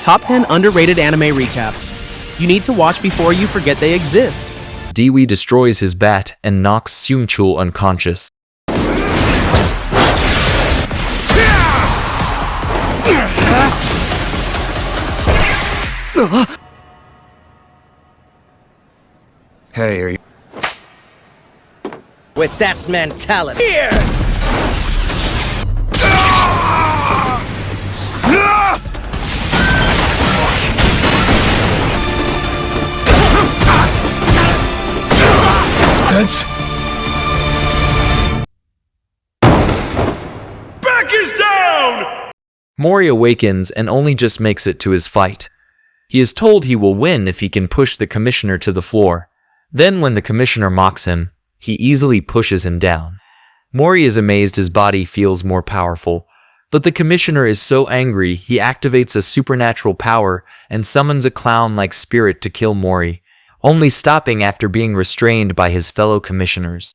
Top 10 Underrated Anime Recap. You need to watch before you forget they exist. Dewey destroys his bat and knocks Seung-chul unconscious. Hey, are you... With that mentality. Here! That's... Back is down! Mori awakens and only just makes it to his fight. He is told he will win if he can push the commissioner to the floor. Then when the commissioner mocks him, he easily pushes him down. Mori is amazed his body feels more powerful, but the commissioner is so angry he activates a supernatural power and summons a clown-like spirit to kill Mori, only stopping after being restrained by his fellow commissioners.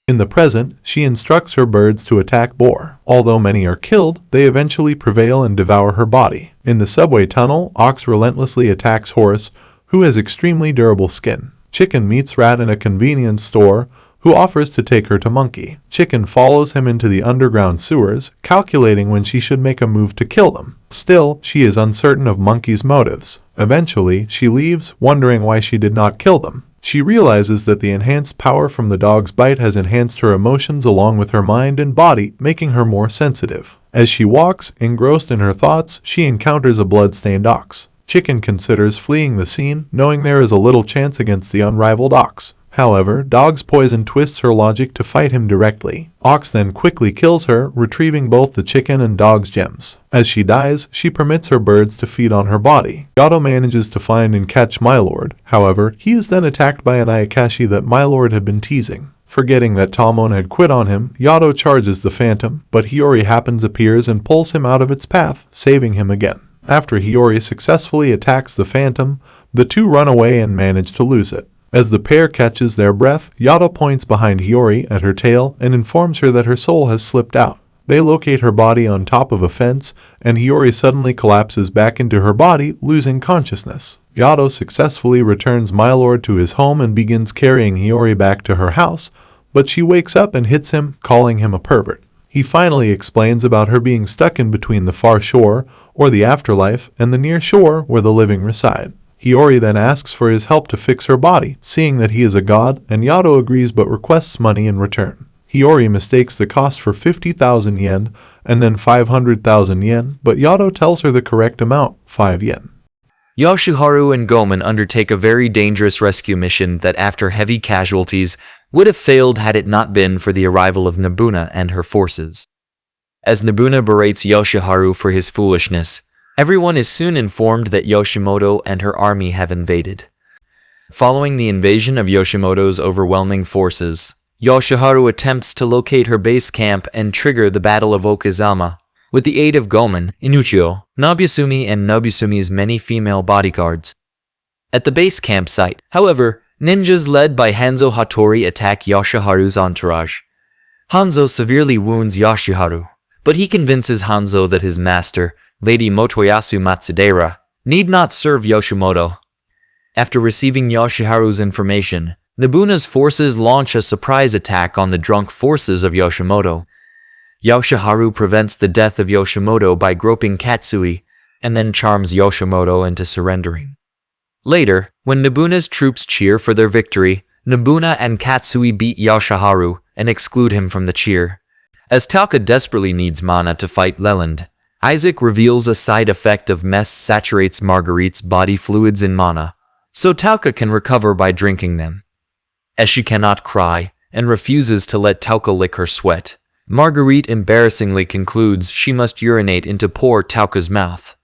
In the present, she instructs her birds to attack Boar. Although many are killed, they eventually prevail and devour her body. In the subway tunnel, Ox relentlessly attacks Horse, who has extremely durable skin. Chicken meets Rat in a convenience store, who offers to take her to Monkey. Chicken follows him into the underground sewers, calculating when she should make a move to kill them. Still, she is uncertain of Monkey's motives. Eventually, she leaves, wondering why she did not kill them. She realizes that the enhanced power from the dog's bite has enhanced her emotions along with her mind and body, making her more sensitive. As she walks, engrossed in her thoughts, she encounters a blood-stained ox. Chicken considers fleeing the scene, knowing there is a little chance against the unrivaled ox. However, Dog's poison twists her logic to fight him directly. Ox then quickly kills her, retrieving both the chicken and Dog's gems. As she dies, she permits her birds to feed on her body. Yato manages to find and catch Mylord. However, he is then attacked by an Ayakashi that Mylord had been teasing. Forgetting that Talmon had quit on him, Yato charges the Phantom, but Hiyori happens appears and pulls him out of its path, saving him again. After Hiyori successfully attacks the Phantom, the two run away and manage to lose it. As the pair catches their breath, Yato points behind Hiyori at her tail and informs her that her soul has slipped out. They locate her body on top of a fence, and Hiyori suddenly collapses back into her body, losing consciousness. Yato successfully returns Mylord to his home and begins carrying Hiyori back to her house, but she wakes up and hits him, calling him a pervert. He finally explains about her being stuck in between the far shore, or the afterlife, and the near shore where the living reside. Hiyori then asks for his help to fix her body, seeing that he is a god, and Yato agrees but requests money in return. Hiyori mistakes the cost for 50,000 yen, and then 500,000 yen, but Yato tells her the correct amount, 5 yen. Yoshiharu and Gomen undertake a very dangerous rescue mission that after heavy casualties would have failed had it not been for the arrival of Nobuna and her forces. As Nobuna berates Yoshiharu for his foolishness, everyone is soon informed that Yoshimoto and her army have invaded. Following the invasion of Yoshimoto's overwhelming forces, Yoshiharu attempts to locate her base camp and trigger the Battle of Okizama. With the aid of Gomen, Inuchio, Nobusumi, and Nobusumi's many female bodyguards. At the base campsite, however, ninjas led by Hanzo Hattori attack Yoshiharu's entourage. Hanzo severely wounds Yoshiharu, but he convinces Hanzo that his master, Lady Motoyasu Matsudera, need not serve Yoshimoto. After receiving Yoshiharu's information, Nobuna's forces launch a surprise attack on the drunk forces of Yoshimoto. Yoshiharu prevents the death of Yoshimoto by groping Katsui, and then charms Yoshimoto into surrendering. Later, when Nobuna's troops cheer for their victory, Nobuna and Katsui beat Yoshiharu and exclude him from the cheer. As Talca desperately needs mana to fight Leland, Isaac reveals a side effect of mess saturates Marguerite's body fluids in mana, so Talca can recover by drinking them. As she cannot cry and refuses to let Talca lick her sweat, Marguerite embarrassingly concludes she must urinate into poor Talca's mouth.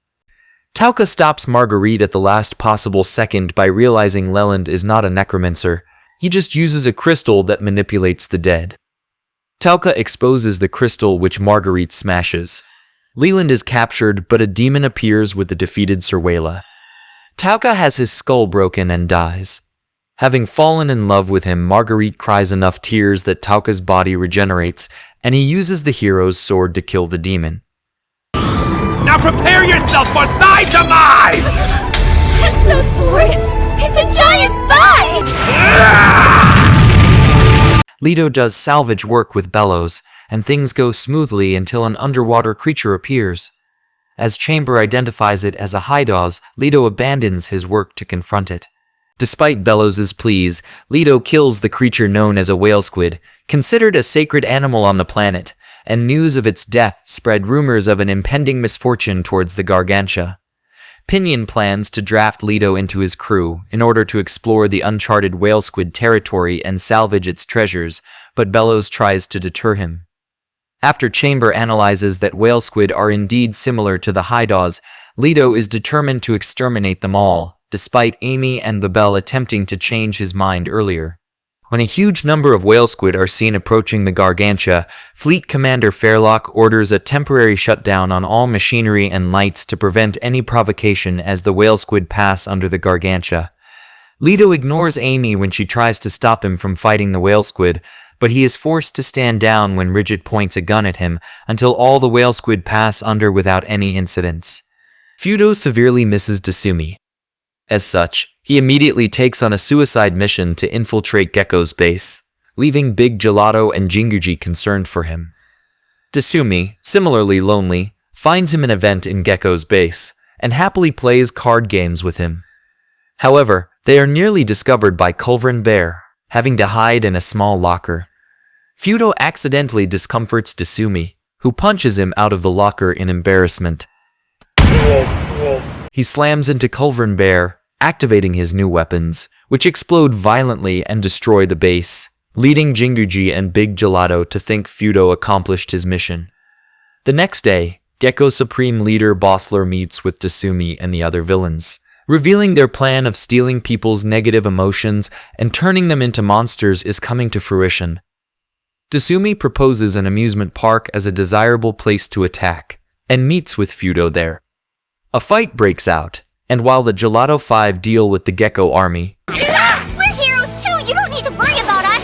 Talca stops Marguerite at the last possible second by realizing Leland is not a necromancer, he just uses a crystal that manipulates the dead. Talca exposes the crystal which Marguerite smashes. Leland is captured, but a demon appears with the defeated Cerwela. Talca has his skull broken and dies. Having fallen in love with him, Marguerite cries enough tears that Talca's body regenerates, and he uses the hero's sword to kill the demon. Now prepare yourself for thigh demise! Leto does salvage work with Bellows, and things go smoothly until an underwater creature appears. As Chamber identifies it as a Hydaz, Leto abandons his work to confront it. Despite Bellows' pleas, Leto kills the creature known as a whale squid, considered a sacred animal on the planet, and news of its death spread rumors of an impending misfortune towards the Gargantia. Pinion plans to draft Leto into his crew in order to explore the uncharted whale squid territory and salvage its treasures, but Bellows tries to deter him. After Chamber analyzes that whale squid are indeed similar to the Hydaz, Leto is determined to exterminate them all, despite Amy and Babel attempting to change his mind earlier. When a huge number of whale squid are seen approaching the Gargantia, Fleet Commander Fairlock orders a temporary shutdown on all machinery and lights to prevent any provocation as the whale squid pass under the Gargantia. Leto ignores Amy when she tries to stop him from fighting the whale squid, but he is forced to stand down when Rigid points a gun at him until all the whale squid pass under without any incidents. Fudo severely misses Dasumi. As such, he immediately takes on a suicide mission to infiltrate Gecko's base, leaving Big Gelato and Jinguji concerned for him. Dasumi, similarly lonely, finds him an event in Gecko's base, and happily plays card games with him. However, they are nearly discovered by Culverin Bear, having to hide in a small locker. Fudo accidentally discomforts Dasumi, who punches him out of the locker in embarrassment. He slams into Culverin Bear, activating his new weapons, which explode violently and destroy the base, leading Jinguji and Big Gelato to think Fudo accomplished his mission. The next day, Gecko's Supreme Leader Bossler meets with Dasumi and the other villains, revealing their plan of stealing people's negative emotions and turning them into monsters is coming to fruition. Dasumi proposes an amusement park as a desirable place to attack, and meets with Fudo there. A fight breaks out, and while the Gelato 5 deal with the Gecko army, We're heroes too! You don't need to worry about us!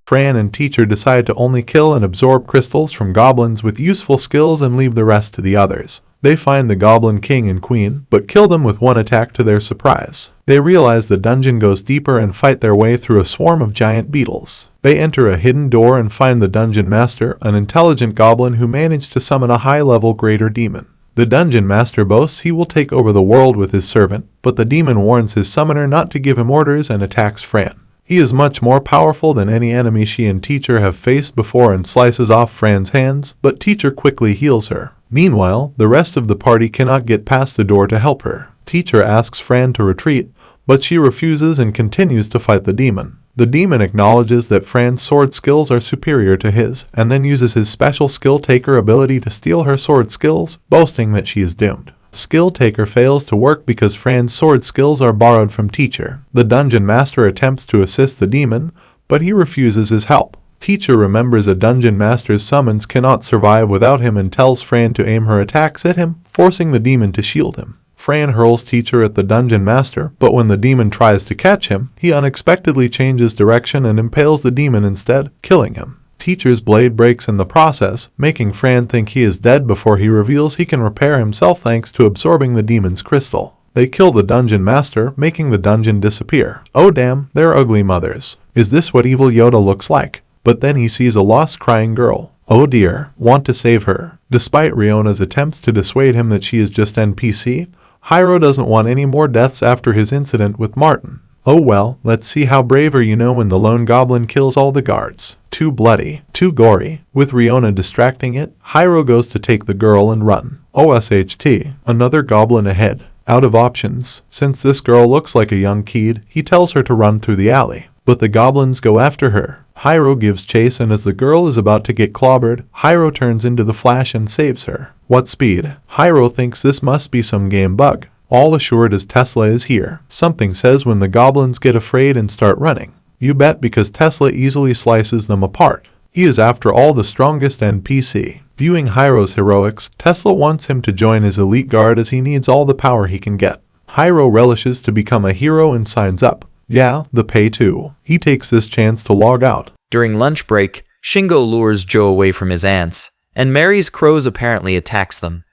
Fran and Teacher decide to only kill and absorb crystals from goblins with useful skills and leave the rest to the others. They find the Goblin King and Queen, but kill them with one attack to their surprise. They realize the dungeon goes deeper and fight their way through a swarm of giant beetles. They enter a hidden door and find the Dungeon Master, an intelligent goblin who managed to summon a high-level greater demon. The Dungeon Master boasts he will take over the world with his servant, but the demon warns his summoner not to give him orders and attacks Fran. He is much more powerful than any enemy she and Teacher have faced before and slices off Fran's hands, but Teacher quickly heals her. Meanwhile, the rest of the party cannot get past the door to help her. Teacher asks Fran to retreat, but she refuses and continues to fight the demon. The demon acknowledges that Fran's sword skills are superior to his, and then uses his special Skill Taker ability to steal her sword skills, boasting that she is doomed. Skill Taker fails to work because Fran's sword skills are borrowed from Teacher. The Dungeon Master attempts to assist the demon, but he refuses his help. Teacher remembers a Dungeon Master's summons cannot survive without him and tells Fran to aim her attacks at him, forcing the demon to shield him. Fran hurls Teacher at the Dungeon Master, but when the demon tries to catch him, he unexpectedly changes direction and impales the demon instead, killing him. Teacher's blade breaks in the process, making Fran think he is dead before he reveals he can repair himself thanks to absorbing the demon's crystal. They kill the Dungeon Master, making the dungeon disappear. Oh damn, they're ugly mothers. Is this what evil Yoda looks like? But then he sees a lost crying girl. Oh dear, want to save her. Despite Riona's attempts to dissuade him that she is just NPC, Hyro doesn't want any more deaths after his incident with Martin. Oh well, let's see how brave are you know when the lone goblin kills all the guards. Too bloody, too gory. With Riona distracting it, Hyro goes to take the girl and run. OSHT, another goblin ahead. Out of options, since this girl looks like a young kid, he tells her to run through the alley. But the goblins go after her. Hyro gives chase, and as the girl is about to get clobbered, Hyro turns into the Flash and saves her. What speed? Hyro thinks this must be some game bug. All assured as Tesla is here. Something says when the goblins get afraid and start running. You bet, because Tesla easily slices them apart. He is after all the strongest NPC. Viewing Hyro's heroics, Tesla wants him to join his elite guard as he needs all the power he can get. Hyro relishes to become a hero and signs up. Yeah, the pay too. He takes this chance to log out. During lunch break, Shingo lures Joe away from his aunts, and Mary's crows apparently attacks them.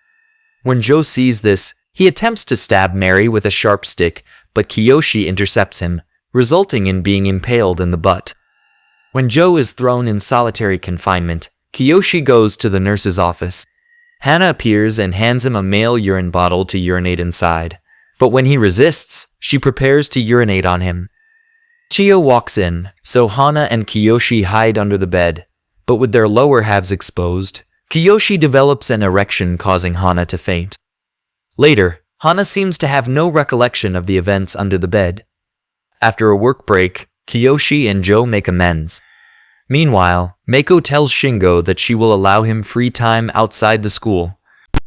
When Joe sees this, he attempts to stab Mary with a sharp stick, but Kiyoshi intercepts him, resulting in being impaled in the butt. When Joe is thrown in solitary confinement, Kiyoshi goes to the nurse's office. Hana appears and hands him a male urine bottle to urinate inside, but when he resists, she prepares to urinate on him. Chiyo walks in, so Hana and Kiyoshi hide under the bed, but with their lower halves exposed, Kiyoshi develops an erection causing Hana to faint. Later, Hana seems to have no recollection of the events under the bed. After a work break, Kiyoshi and Joe make amends. Meanwhile, Meiko tells Shingo that she will allow him free time outside the school,